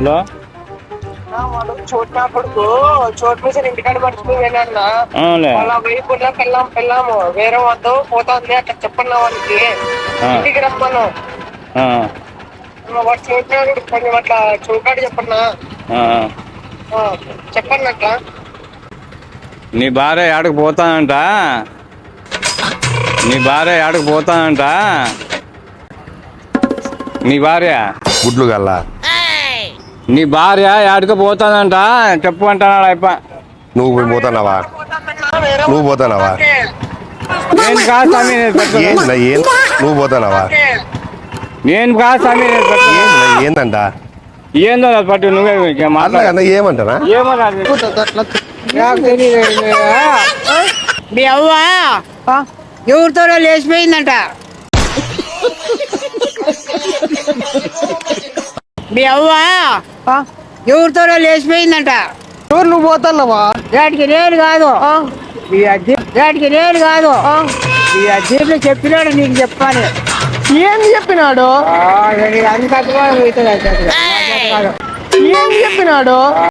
Hello వాడు చోటు కొడుకు చోటు మీద ఇంటికాడ మర్చిపోయి వెళ్ళాడు. అవునులే. వాళ్ళ వైపు పెళ్ళాము వేరే వద్దు పోతుంది అట్లా చెప్పండి వాళ్ళకి ఇంటికి రమ్మను. వాడు చోటు కొంచెం అట్లా చూకాడు చెప్పన్నా చెప్పండి అట్లా. నీ భార్య ఏడకు పోతానంట. నీ భార్య గుడ్లు గల్లా నీ భార్య ఏడకు పోతానంట చెప్పు అంటున్నాడు అయిప. నువ్వు పోతున్నావా? నువ్వు పోతున్నావా? నేను కాదు స్వామి, నువ్వు పోతున్నావా? నేను కాదు స్వామి. ఏందంట ఏందో పట్టు నువ్వే మాట్లాడన్నా ఏమంటారా? మీ అవ్వ ఎవరితో లేచిపోయిందంట. మీ అవ్వ ఎవరితో లేచిపోయిందంట. ఎవరు నువ్వు పోతున్నావా? దాటికి నేను కాదు, దాటికి నేను కాదు, ఈ అద్దీలో చెప్పినాడు నీకు చెప్పాలి. ఏంది చెప్పినాడు? అంత ఏంది చెప్పినాడు?